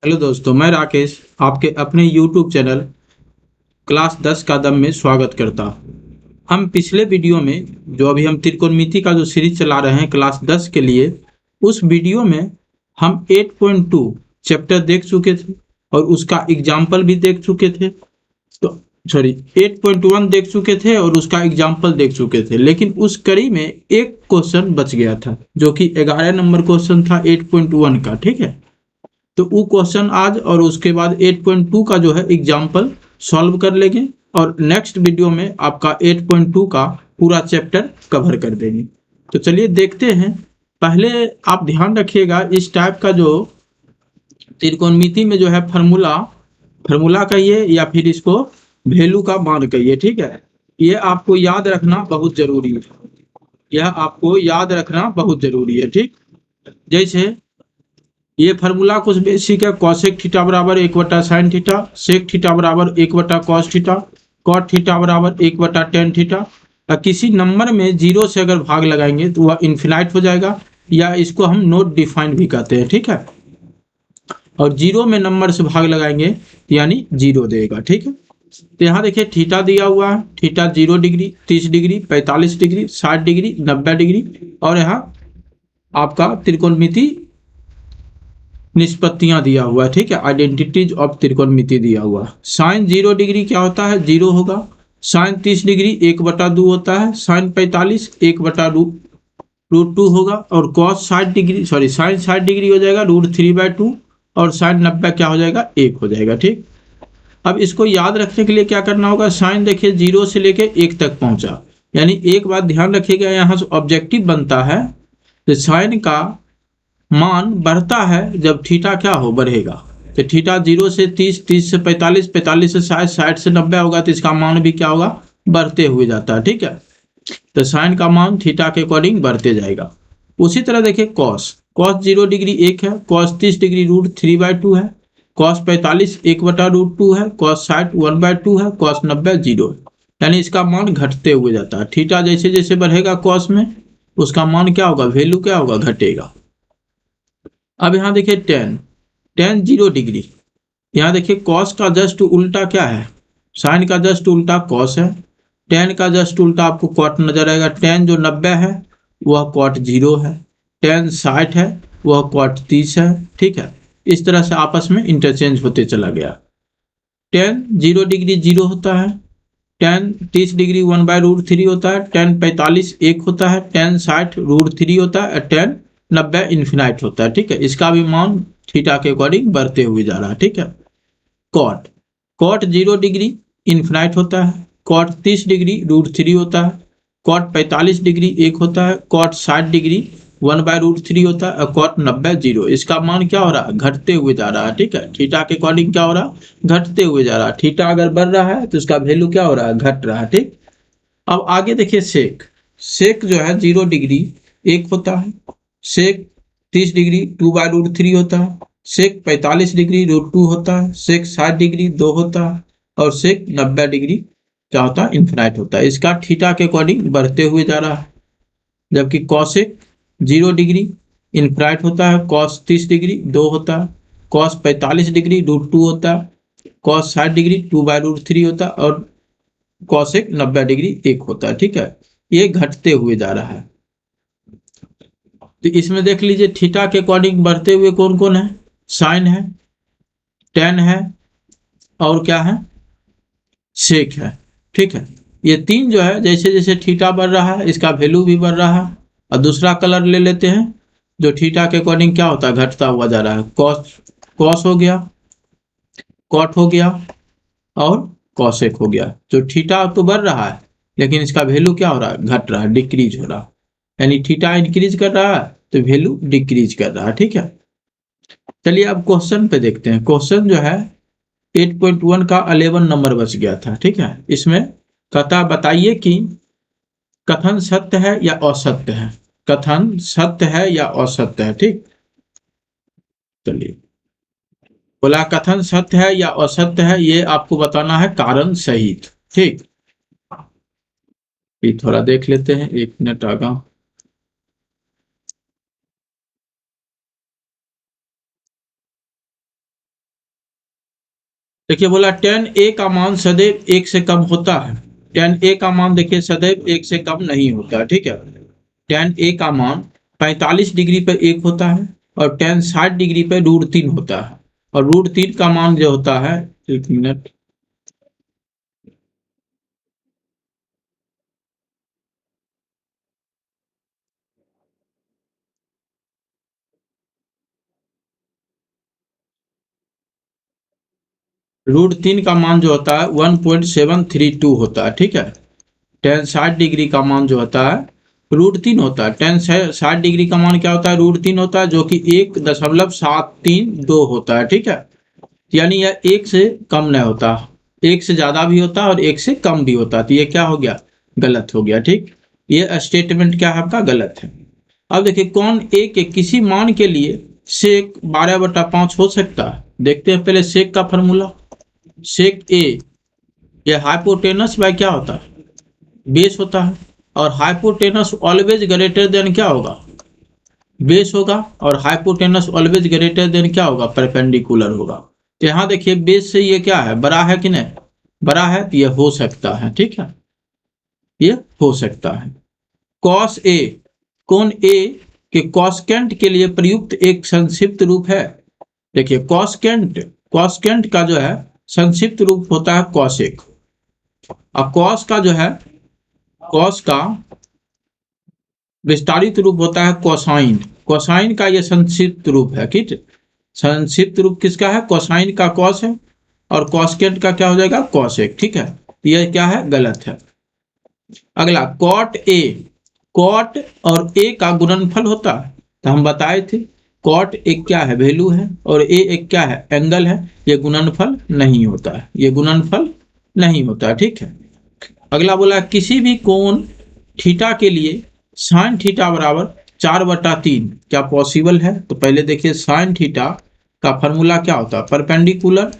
Hello दोस्तों, मैं राकेश आपके अपने YouTube चैनल क्लास 10 का दम में स्वागत करता हूं। हम पिछले वीडियो में जो अभी हम त्रिकोणमिति का जो सीरीज चला रहे हैं क्लास 10 के लिए, उस वीडियो में हम 8.2 चैप्टर देख चुके थे और उसका एग्जाम्पल भी देख चुके थे। तो सॉरी, 8.1 देख चुके थे और उसका एग्जाम्पल देख चुके थे, लेकिन उस कड़ी में एक क्वेश्चन बच गया था जो कि 11 नंबर क्वेश्चन था 8.1 का। ठीक है, तो वो क्वेश्चन आज और उसके बाद 8.2 का जो है एग्जाम्पल सॉल्व कर लेंगे और नेक्स्ट वीडियो में आपका 8.2 का पूरा चैप्टर कवर कर देंगे। तो चलिए देखते हैं। पहले आप ध्यान रखिएगा, इस टाइप का जो त्रिकोणमिति में जो है फार्मूला फार्मूला कहिए या फिर इसको वैल्यू का मान कहिए, ठीक है, ये आपको याद रखना बहुत जरूरी है। यह आपको याद रखना बहुत जरूरी है। ठीक, जैसे ये फार्मूला कुछ बेसिक है। कॉसेक थीटा बराबर 1/sin थीटा, सेक थीटा बराबर 1/cos थीटा, कॉट थीटा बराबर 1/tan थीटा। किसी नंबर में जीरो से अगर भाग लगाएंगे तो वह इन्फिनाइट हो जाएगा, या इसको हम नोट डिफाइन भी कहते हैं। ठीक है, और जीरो में नंबर से भाग लगाएंगे यानी जीरो देगा। ठीक है, तो यहाँ देखिए थीटा दिया हुआ है। Theta 0 degree, 30 degree, 45 degree, 60 degree, 90 degree. और यहाँ आपका त्रिकोणमिति निष्पत्तियां दिया हुआ है। ठीक है, आइडेंटिटीज ऑफ त्रिकोणमिति दिया हुआ है। साइन 0 डिग्री क्या होता है? जीरो होगा। साइन 30 डिग्री 1/2 होता है। साइन 45 1/√2 होगा। और cos 60 degree sorry sine 60 degree हो जाएगा √3/2। और साइन 90 क्या हो जाएगा? 1 हो जाएगा। ठीक, अब इसको याद रखने के लिए क्या करना होगा? साइन देखिए 0 से लेके 1 तक पहुंचा, यानी एक बात ध्यान रखिएगा, यहाँ से ऑब्जेक्टिव बनता है तो साइन का मान बढ़ता है जब थीटा क्या हो? बढ़ेगा। तो थीटा 0 से 30, 30 से 45, 45 से 60, 60 से 90 होगा, तो इसका मान भी क्या होगा? बढ़ते हुए जाता है। ठीक है, तो साइन का मान थीटा के अकॉर्डिंग बढ़ते जाएगा। उसी तरह देखिए कॉस, कॉस 0 डिग्री 1 है, कॉस 30 डिग्री √3/2 है, कॉस 45 1/√2 है, कॉस 60 1/2 है, कॉस 90 0 है। यानी इसका मान घटते हुए जाता है। थीटा जैसे जैसे बढ़ेगा कॉस में, उसका मान क्या होगा? वैल्यू क्या होगा? घटेगा। अब यहाँ देखिए टेन, टेन 0 डिग्री। यहाँ देखिए कॉस का जस्ट उल्टा क्या है? साइन का जस्ट उल्टा कॉस है। टेन का जस्ट उल्टा आपको कॉट नजर आएगा। टेन जो 90 है वह कॉट 0 है। टेन 60 है वह कॉट 30 है। ठीक है, इस तरह से आपस में इंटरचेंज होते चला गया। टेन 0 डिग्री 0 होता है। टेन 30 डिग्री 1/√3 होता है। टेन 45 1 होता है। टेन 60 √3 होता है। टेन 90 इन्फिनाइट होता है। ठीक है, इसका भी मान थीटा के अकॉर्डिंग बढ़ते हुए जा रहा है। ठीक है, कॉट, कॉट 0 डिग्री इन्फिनाइट होता है। कॉट 30 डिग्री √3 होता है। कॉट 45 डिग्री 1 होता है। कॉट 60 डिग्री 1/√3 होता है। और कॉट 90 0। इसका मान क्या हो रहा है? घटते हुए जा रहा है। ठीक है, थीटा के अकॉर्डिंग क्या हो रहा है? घटते हुए जा रहा है। थीटा अगर बढ़ रहा है तो उसका वैल्यू क्या हो रहा है? घट रहा है। ठीक, अब आगे देखिए सेक, सेक जो है 0 डिग्री 1 होता है। सेक 30 डिग्री 2/√3 होता है। सेक 45 डिग्री √2 होता है। सेक 60 डिग्री 2 होता है। और सेक 90 डिग्री क्या होता है? इन्फिनाइट होता है। इसका थीटा के अकॉर्डिंग बढ़ते हुए जा रहा है। जबकि कॉसेक 0 डिग्री इन्फिनाइट होता है। कॉस 30 डिग्री 2 होता है। कॉस 45 डिग्री √2 होता है। कॉस 60 डिग्री 2/√3 होता है। और कॉसेक 90 डिग्री 1 होता है। ठीक है, ये घटते हुए जा रहा है। तो इसमें देख लीजिए थीटा के अकॉर्डिंग बढ़ते हुए कौन कौन है? साइन है, टेन है, और क्या है? सेक है। ठीक है, ये तीन जो है जैसे जैसे थीटा बढ़ रहा है इसका वैल्यू भी बढ़ रहा है। और दूसरा कलर ले लेते हैं जो थीटा के अकॉर्डिंग क्या होता है? घटता हुआ जा रहा है। कॉस, कॉस हो गया, कॉट हो गया, और कॉसेक हो गया। जो थीटा तो बढ़ रहा है लेकिन इसका वैल्यू क्या हो रहा है? घट रहा है, डिक्रीज हो रहा है। यानी थीटा इंक्रीज कर रहा है तो वैल्यू डिक्रीज कर रहा है। ठीक है, चलिए अब क्वेश्चन पे देखते हैं। क्वेश्चन जो है 8.1 का 11 नंबर बच गया था। ठीक है, इसमें कहता बताइए कि कथन सत्य है या असत्य है। कथन सत्य है या असत्य है। ठीक, चलिए, बोला कथन सत्य है या असत्य है, ये आपको बताना है कारण सहित। ठीक, ये थोड़ा देख लेते हैं, 1 मिनट आगा। देखिए बोला tan a का मान सदैव 1 से कम होता है। tan a का मान देखिए सदैव 1 से कम नहीं होता है, ठीक है। tan a का मान 45 डिग्री पे 1 होता है और tan 60 डिग्री पे √3 होता है। और √3 का मान जो होता है, 1 मिनट, √3 का मान जो होता है 1.732 होता है, ठीक है। tan 60 डिग्री का मान जो होता है √3 होता है। tan 60 डिग्री का मान क्या होता है, √3 होता है, जो कि 1.732 होता है, ठीक है। यानी यह 1 से कम नहीं होता, 1 से ज़्यादा भी होता है और 1 से कम भी होता है। तो ये क्या हो गया, गलत हो गया, ठीक। ये स्टेटमेंट क्या है आपका, गलत है। अब देखिए कौन ए के किसी मान के लिए सेक 12/5 हो सकता है। देखते हैं पहले सेक का फॉर्मूला। सेक ए, ये हाइपोटेनस बाय क्या होता है, बेस होता है। और हाइपोटेनस ऑलवेज ग्रेटर देन क्या होगा, बेस होगा। और हाइपोटेनस ऑलवेज ग्रेटर देन क्या होगा, परपेंडिकुलर होगा। तो यहाँ देखिए बेस से ये क्या है, बड़ा है कि नहीं, बड़ा है, तो ये हो सकता है, ठीक है, ये हो सकता है। कॉस ए, कौन ए के कॉस्केंट के लिए प्रयुक्त एक संक्षिप्त रूप है। देखिए कॉस्केंट, कॉस्केंट का जो है संक्षिप्त रूप होता है कॉसेक। और कॉस का जो है, कॉस का विस्तारित रूप होता है कोसाइन। कोसाइन का ये संक्षिप्त रूप है, ठीक। संक्षिप्त रूप किसका है, कोसाइन का कॉस है। और कॉस्केंट का क्या हो जाएगा, कॉसेक, ठीक है। ये क्या है, गलत है। अगला कॉट ए, कॉट और ए का गुणनफल होता है। तो हम बताए थे कॉट एक क्या है, वैल्यू है, और ए एक क्या है, एंगल है। ये गुणनफल नहीं होता है, ये गुणनफल नहीं होता है, ठीक है। अगला बोला किसी भी कोण थीटा के लिए साइन थीटा बराबर 4/3 क्या पॉसिबल है। तो पहले देखिए साइन थीटा का फॉर्मूला क्या होता है, perpendicular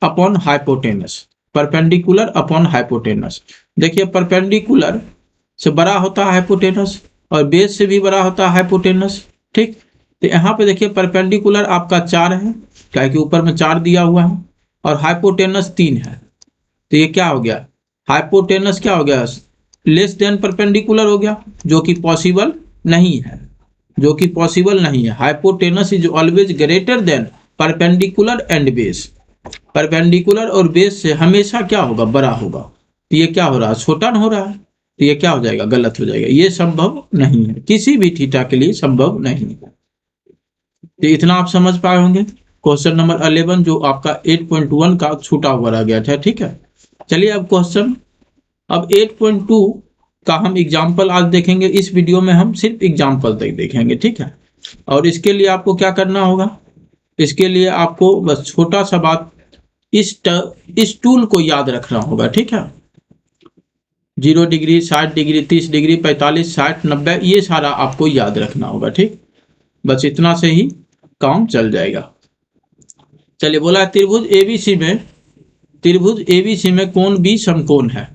upon hypotenuse, perpendicular upon hypotenuse. देखिए परपेंडिकुलर से बड़ा होता है हाइपोटेनस और बेस से भी बड़ा होता है हाइपोटेनस, ठीक। तो यहाँ पे देखिए परपेंडिकुलर आपका 4 है, क्या कि ऊपर में 4 दिया हुआ है, और हाइपोटेनस 3 है। तो ये क्या हो गया, हाइपोटेनस क्या हो गया, लेस देन परपेंडिकुलर हो गया, जो कि पॉसिबल नहीं है, जो कि पॉसिबल नहीं है। Hypotenuse is always greater than perpendicular and base. Perpendicular और बेस से हमेशा क्या होगा, बड़ा होगा। तो ये क्या हो रहा है, छोटा हो रहा है। तो ये क्या हो जाएगा, गलत हो जाएगा, ये संभव नहीं है, किसी भी थीटा के लिए संभव नहीं है। तो इतना आप समझ पाए होंगे। क्वेश्चन नंबर 11 जो आपका 8.1 का छूटा हुआ रह गया था, ठीक है। चलिए अब क्वेश्चन, अब 8.2 का हम एग्जाम्पल आज देखेंगे। इस वीडियो में हम सिर्फ एग्जाम्पल तक देखेंगे, ठीक है। और इसके लिए आपको क्या करना होगा, इसके लिए आपको बस छोटा सा बात, इस टूल को याद रखना होगा, ठीक है। 0 डिग्री, 60 डिग्री, 30 डिग्री, 45, 60, 90, ये सारा आपको याद रखना होगा, ठीक। बस इतना से ही काम चल जाएगा। चलिए बोला त्रिभुज एबीसी में, त्रिभुज एबीसी में कोण बी समकोण है।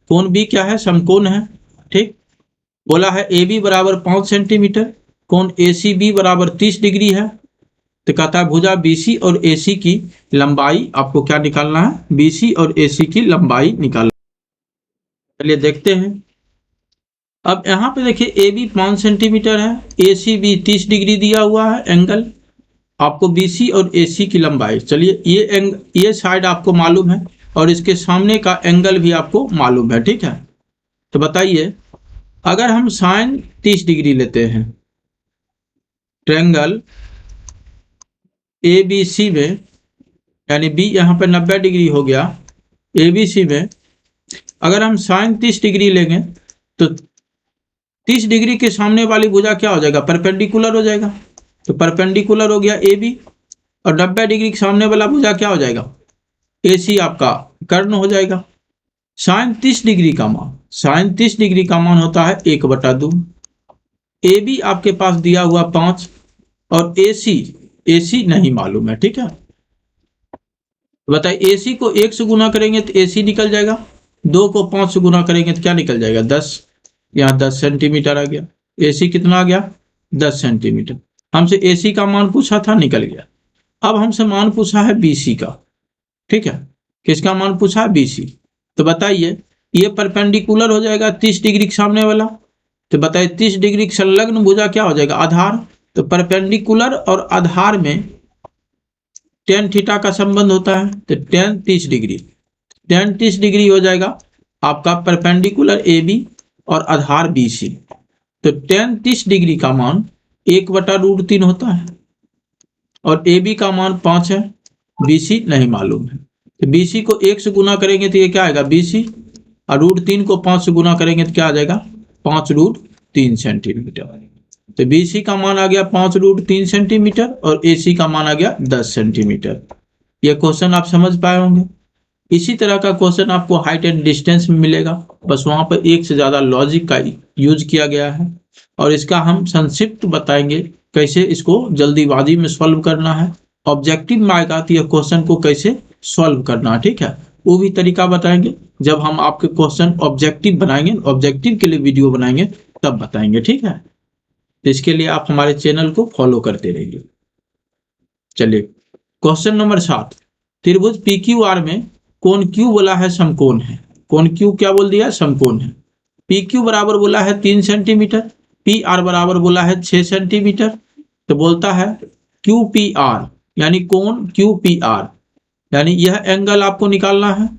कोण बी क्या है, समकोण है, ठीक। बोला है ए बी बराबर 5 सेंटीमीटर, कोण ए सी बी बराबर 30 डिग्री है। तो कहता है भुजा बीसी और एसी की लंबाई आपको क्या निकालना है, बीसी और एसी की लंबाई निकालना। चलिए देखते हैं। अब यहाँ पे देखिए ए बी 5 सेंटीमीटर है, ए सी बी 30 डिग्री दिया हुआ है एंगल। आपको बीसी और एसी की लंबाई, चलिए ये साइड आपको मालूम है और इसके सामने का एंगल भी आपको मालूम है, ठीक है। तो बताइए अगर हम साइन 30 डिग्री लेते हैं ट्रायंगल ए बी सी में, यानी बी यहाँ पे 90 डिग्री हो गया, ए बी सी में अगर हम साइन 30 डिग्री लेंगे तो 30 डिग्री के सामने वाली भुजा क्या हो जाएगा, परपेंडिकुलर हो जाएगा। तो परपेंडिकुलर हो गया ए बी, और 90 डिग्री के सामने वाला भुजा क्या हो जाएगा, ए सी आपका कर्ण हो जाएगा। साइन 30 डिग्री का मान, साइन 30 डिग्री का मान होता है 1/2। ए बी आपके पास दिया हुआ 5 और ए सी नहीं मालूम है, ठीक है। तो बताइए ए सी को 1 से गुना करेंगे तो ए सी निकल जाएगा, 2 को 5 से गुना करेंगे तो क्या निकल जाएगा, 10। यहाँ 10 सेंटीमीटर आ गया, ए सी कितना आ गया, 10 सेंटीमीटर। हमसे ए सी का मान पूछा था, निकल गया। अब हमसे मान पूछा है बी सी का। ठीक है, किसका मान पूछा है? BC। तो बताइए ये परपेंडिकुलर हो जाएगा 30 डिग्री के सामने वाला, तो बताइए 30 डिग्री की संलग्न भुजा क्या हो जाएगा? आधार। तो परपेंडिकुलर और आधार में टेन थीटा का संबंध होता है, तो टेन 30 डिग्री, टेन 30 डिग्री हो जाएगा आपका परपेंडिकुलर AB और आधार BC। तो टेन 30 डिग्री का मान 1/√3 होता है और AB का मान 5 है, BC नहीं मालूम है। तो BC को 1 से गुना करेंगे तो ये क्या आएगा? BC, और √3 को 5 से गुना करेंगे तो क्या आ जाएगा? 5√3 सेंटीमीटर। तो BC का मान आ गया 5√3 सेंटीमीटर और AC का मान आ गया 10 सेंटीमीटर। ये क्वेश्चन आप समझ पाए होंगे। इसी तरह का क्वेश्चन आपको हाइट एंड डिस्टेंस में मिलेगा, बस वहां पर एक से ज्यादा लॉजिक का यूज किया गया है और इसका हम संक्षिप्त बताएंगे कैसे इसको जल्दीबाजी में सॉल्व करना है। ऑब्जेक्टिव में आएगा तो यह क्वेश्चन को कैसे सॉल्व करना है, ठीक है, वो भी तरीका बताएंगे जब हम आपके क्वेश्चन ऑब्जेक्टिव बनाएंगे, ऑब्जेक्टिव के लिए वीडियो बनाएंगे तब बताएंगे, ठीक है। तो इसके लिए आप हमारे चैनल को फॉलो करते रहिए। चलिए क्वेश्चन नंबर 7, त्रिभुज PQR में कोण Q बोला है समकोण है। कोण Q क्या बोल दिया? समकोण है। PQ बराबर बोला है 3 सेंटीमीटर, PR बराबर बोला है 6 सेंटीमीटर। तो बोलता है QPR यानी कोण QPR, यानी यह एंगल आपको निकालना है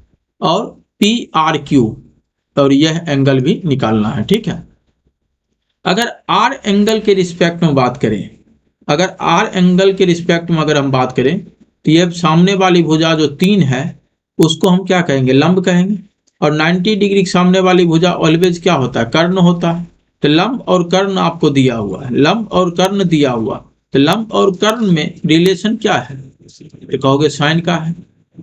और PRQ और यह एंगल भी निकालना है, ठीक है। अगर R एंगल के रिस्पेक्ट में बात करें, अगर R एंगल के रिस्पेक्ट में अगर हम बात करें तो ये सामने वाली भुजा जो 3 है उसको हम क्या कहेंगे? लंब कहेंगे। और 90 डिग्री के सामने वाली भुजा ऑलवेज क्या होता है? कर्ण होता है। तो लंब और कर्ण आपको दिया हुआ है, लंब और कर्ण दिया हुआ, तो लंब और कर्ण में रिलेशन क्या है? तो कहोगे साइन का है।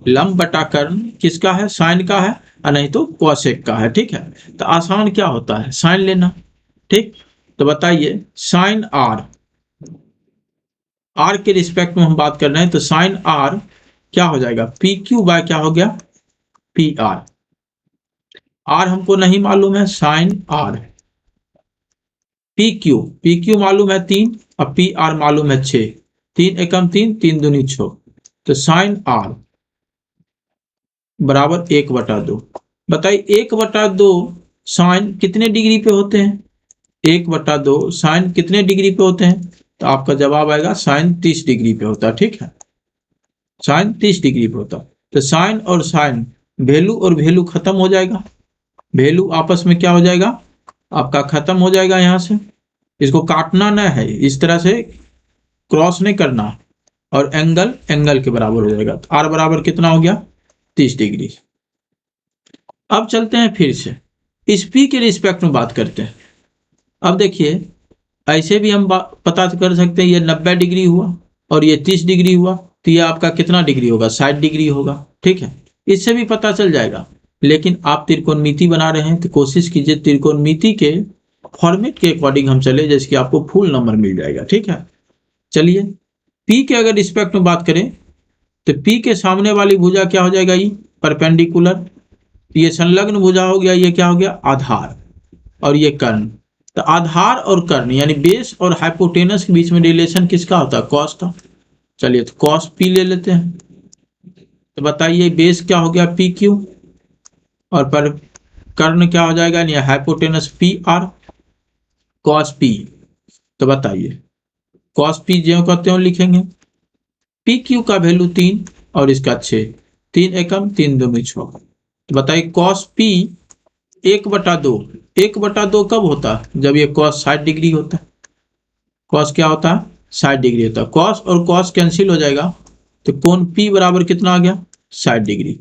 लंब बटा कर्ण किसका है? साइन का है, और नहीं तो कोसेक का है, ठीक है। तो आसान क्या होता है? साइन लेना, ठीक। तो बताइए साइन आर के रिस्पेक्ट में हम बात कर रहे हैं तो साइन आर क्या हो जाएगा? PQ बाय क्या हो गया? PR। आर हमको नहीं मालूम है, साइन आर। PQ मालूम है 3 और PR मालूम है 6, 3 एकम 3, 3 दूनी 6। तो साइन आर बराबर 1/2। बताइए 1/2 साइन कितने डिग्री पे होते हैं? 1/2 साइन कितने डिग्री पे होते हैं? तो आपका जवाब आएगा साइन 30 डिग्री पे होता है, ठीक है, साइन 30 डिग्री पे होता है। तो साइन और साइन वैल्यू और वैल्यू खत्म हो जाएगा, वैल्यू आपस में क्या हो जाएगा? आपका खत्म हो जाएगा। यहाँ से इसको काटना ना है, इस तरह से क्रॉस नहीं करना, और एंगल एंगल के बराबर हो जाएगा। तो आर बराबर कितना हो गया? 30 डिग्री। अब चलते हैं फिर से इस P के रिस्पेक्ट में बात करते हैं। अब देखिए ऐसे भी हम पता कर सकते हैं, ये 90 डिग्री हुआ और ये 30 डिग्री हुआ, तो ये आपका कितना डिग्री होगा? 60 डिग्री होगा, ठीक है, इससे भी पता चल जाएगा। लेकिन आप त्रिकोणमिति बना रहे हैं तो कोशिश कीजिए त्रिकोणमिति के फॉर्मेट के अकॉर्डिंग हम चले, जैसे कि आपको फुल नंबर मिल जाएगा, ठीक है। चलिए P के अगर रिस्पेक्ट में बात करें तो P के सामने वाली भुजा क्या हो जाएगा? ये परपेंडिकुलर, ये संलग्न भुजा हो गया, ये क्या हो गया? आधार, और ये कर्ण। तो आधार और कर्ण यानी बेस और हाइपोटेनस के बीच में रिलेशन किसका होता है? कॉस का। चलिए तो कॉस P ले लेते हैं। तो बताइए बेस क्या हो गया? PQ, और पर कर्ण क्या हो जाएगा? यानी हाइपोटेनस PR, कॉस P। तो बताइए कॉस P ज्यों का त्यों लिखेंगे। PQ का वैल्यू 3 और इसका 6, 3 एकम 3 दूनी 6। तो बताइए कॉस P 1/2, 1/2 कब होता है? जब ये कॉस 60 डिग्री होता है। कॉस क्या होता है? 60 डिग्री होता है। कॉस और कॉस कैंसिल हो जाएगा, तो कोण P बराबर कितना आ गया? 60 डिग्री।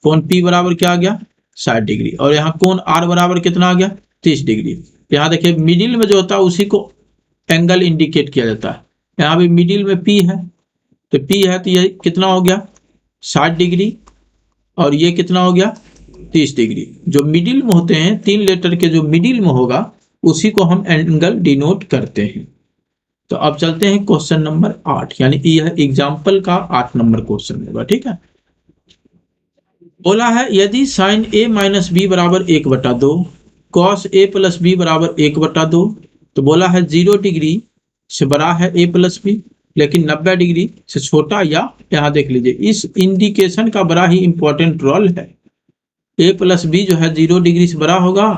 कोण P बराबर क्या आ गया? 60 डिग्री। और यहाँ कोण R बराबर कितना आ गया? 30 डिग्री। यहाँ देखिए मिडिल में जो होता है उसी को एंगल इंडिकेट किया जाता है। यहाँ भी मिडिल में P है, तो P है तो ये कितना हो गया? 60 डिग्री, और ये कितना हो गया? 30 डिग्री। जो मिडिल में होते हैं, 3 लेटर के जो मिडिल में होगा उसी को हम एंगल डिनोट करते हैं। तो अब चलते हैं क्वेश्चन नंबर 8, यानी यह एग्जाम्पल का 8 नंबर क्वेश्चन होगा, ठीक है। बोला है यदि साइन A माइनस बी बराबर 1/2, कॉस A प्लस बी बराबर 1/2, तो बोला है 0 डिग्री से बड़ा है A प्लस बी, लेकिन 90 डिग्री से छोटा, या यहाँ देख लीजिए इस इंडिकेशन का बड़ा ही इंपॉर्टेंट रोल है। ए प्लस बी जो है 0 डिग्री से बड़ा होगा,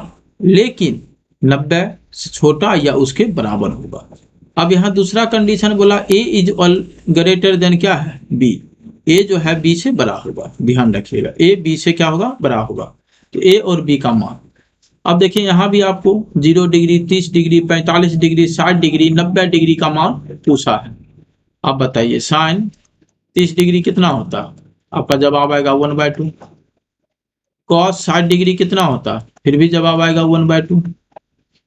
लेकिन 90 से छोटा या उसके बराबर होगा। अब यहाँ दूसरा कंडीशन बोला ए इज ऑल ग्रेटर देन क्या है, बी। ए जो है बी से बड़ा होगा, ध्यान रखिएगा, ए बी से क्या होगा, बड़ा होगा। तो ए और बी का मान, अब देखिए यहाँ भी आपको 0 degree, 30 degree, 45 degree, 60 degree, 90 degree का मान पूछा है। आप बताइए साइन 30 डिग्री कितना होता है, आपका जवाब आएगा 1/2। कॉस 60 डिग्री कितना होता है, फिर भी जवाब आएगा 1/2।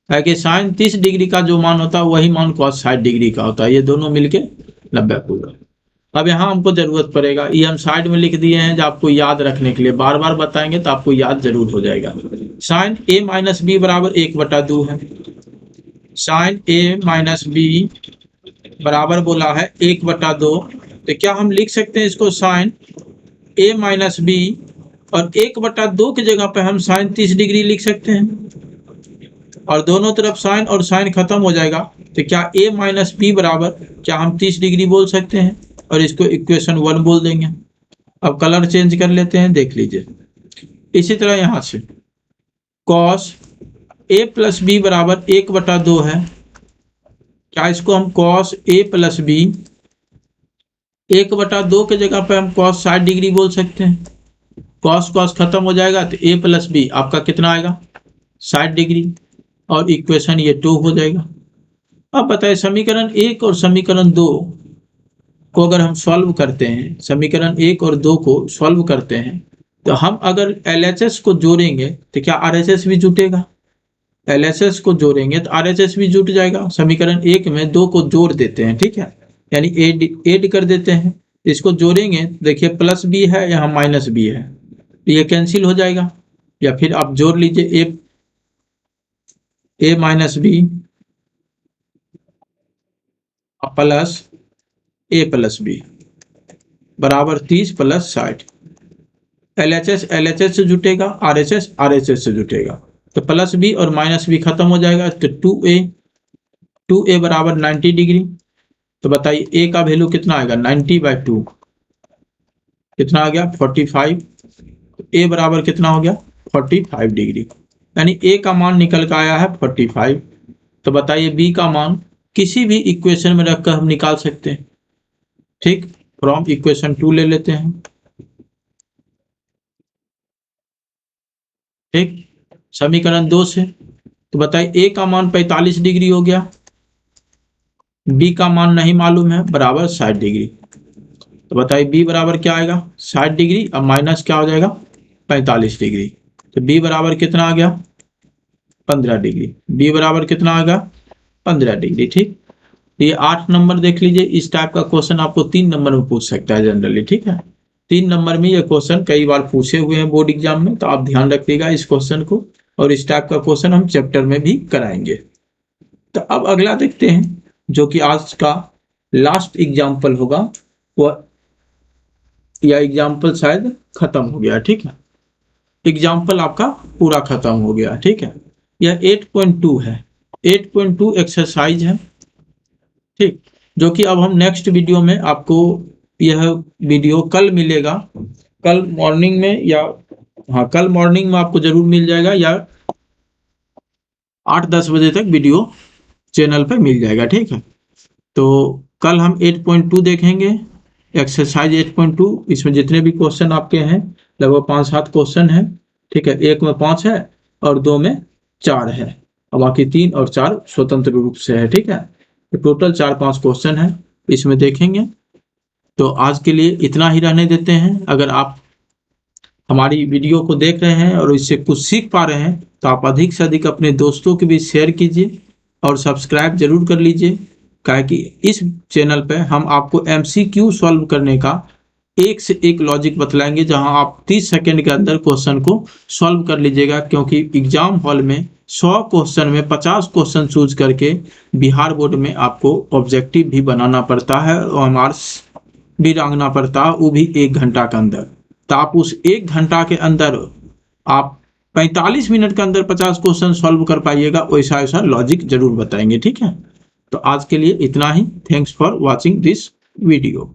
है कि साइन 30 डिग्री का जो मान होता है वही मान कॉस 60 डिग्री का होता है, ये दोनों मिलके 90 पूरा। अब यहाँ हमको जरूरत पड़ेगा, ये हम साइड में लिख दिए हैं जो आपको याद रखने के लिए, बार बार बताएंगे तो आपको याद जरूर हो जाएगा। साइन ए माइनस बी बराबर 1/2 है। साइन ए माइनस बी बराबर बोला है 1/2, तो क्या हम लिख सकते हैं इसको साइन ए माइनस बी, और 1/2 की जगह पे हम साइन 30 डिग्री लिख सकते हैं, और दोनों तरफ साइन और साइन खत्म हो जाएगा। तो क्या ए माइनस बी बराबर क्या हम 30 डिग्री बोल सकते हैं, और इसको इक्वेशन 1 बोल देंगे। अब कलर चेंज कर लेते हैं, देख लीजिए। इसी तरह यहाँ से कॉस ए प्लस बी बराबर 1/2 है, क्या इसको हम कॉस ए प्लस बी 1/2 के जगह पे हम कॉस 60 डिग्री बोल सकते हैं। कॉस कॉस खत्म हो जाएगा, तो ए प्लस बी आपका कितना आएगा, 60 डिग्री, और इक्वेशन ये 2 हो जाएगा। अब बताइए समीकरण 1 और समीकरण 2 को अगर हम सॉल्व करते हैं, समीकरण 1 और 2 को सॉल्व करते हैं, तो हम अगर LHS को जोड़ेंगे तो क्या RHS भी जुटेगा। LHS को जोड़ेंगे तो RHS भी जुट जाएगा। समीकरण 1 में 2 को जोड़ देते हैं, ठीक है, यानी एड कर देते हैं। इसको जोड़ेंगे, देखिए प्लस बी है, यहाँ माइनस बी है, तो ये कैंसिल हो जाएगा। या फिर आप जोड़ लीजिए ए माइनस बी प्लस ए प्लस बी बराबर 30 प्लस 60। LHS से जुटेगा, RHS से जुटेगा, तो प्लस बी और माइनस बी खत्म हो जाएगा, तो 2a बराबर 90 डिग्री। तो बताइए ए का वैल्यू कितना आएगा, 90/2 कितना आ गया, 45। ए बराबर कितना हो गया, 45 डिग्री, यानी ए का मान निकल कर आया है 45। तो बताइए बी का मान किसी भी इक्वेशन में रखकर हम निकाल सकते हैं, ठीक। फ्रॉम इक्वेशन 2 ले लेते हैं, ठीक, समीकरण 2 से। तो बताइए ए का मान 45 डिग्री हो गया, बी का मान नहीं मालूम है, बराबर 60 डिग्री। तो बताइए बी बराबर क्या आएगा, 60 डिग्री, अब माइनस क्या हो जाएगा, 45 डिग्री। तो बी बराबर कितना आ गया, 15 डिग्री। बी बराबर कितना आ गया, 15 डिग्री, ठीक। ये 8 नंबर देख लीजिए, इस टाइप का क्वेश्चन आपको 3 नंबर में पूछ सकता है जनरली, ठीक है। 3 नंबर में ये क्वेश्चन कई बार पूछे हुए हैं बोर्ड एग्जाम में, तो आप ध्यान रखिएगा इस क्वेश्चन को, और इस टाइप का क्वेश्चन हम चैप्टर में भी कराएंगे। तो अब अगला देखते हैं, जो कि आज का लास्ट एग्जाम्पल होगा, वो या एग्जाम्पल शायद खत्म हो गया, ठीक है, एग्जाम्पल आपका पूरा खत्म हो गया, ठीक है। यह 8.2 है, 8.2 एक्सरसाइज है, ठीक, जो कि अब हम नेक्स्ट वीडियो में आपको, यह वीडियो कल मिलेगा, कल मॉर्निंग में, या हाँ कल मॉर्निंग में आपको जरूर मिल जाएगा, या 8-10 बजे तक वीडियो चैनल पे मिल जाएगा, ठीक है। तो कल हम 8.2 देखेंगे, एक्सरसाइज 8.2। इसमें जितने भी क्वेश्चन आपके हैं लगभग 5-7 क्वेश्चन हैं, ठीक है, एक में 5 है और 2 में 4 है, और बाकी 3 और 4 स्वतंत्र रूप से है, ठीक है। तो टोटल 4-5 क्वेश्चन है इसमें देखेंगे। तो आज के लिए इतना ही रहने देते हैं। अगर आप हमारी वीडियो को देख रहे हैं और इससे कुछ सीख पा रहे हैं, तो आप अधिक से अधिक अपने दोस्तों के बीच शेयर कीजिए और सब्सक्राइब जरूर कर लीजिए, काहे कि इस चैनल पे हम आपको MCQ सॉल्व करने का एक से एक लॉजिक बतलाएंगे, जहां आप 30 सेकंड के अंदर क्वेश्चन को सॉल्व कर लीजिएगा, क्योंकि एग्जाम हॉल में 100 क्वेश्चन में 50 क्वेश्चन चूज करके बिहार बोर्ड में आपको ऑब्जेक्टिव भी बनाना पड़ता है और मार्क्स भी रंगना पड़ता है, वो भी 1 घंटा के अंदर। तो आप उस 1 घंटा के अंदर आप 45 मिनट के अंदर 50 क्वेश्चन सॉल्व कर पाइएगा, वैसा ऐसा लॉजिक जरूर बताएंगे, ठीक है। तो आज के लिए इतना ही। Thanks for watching this video.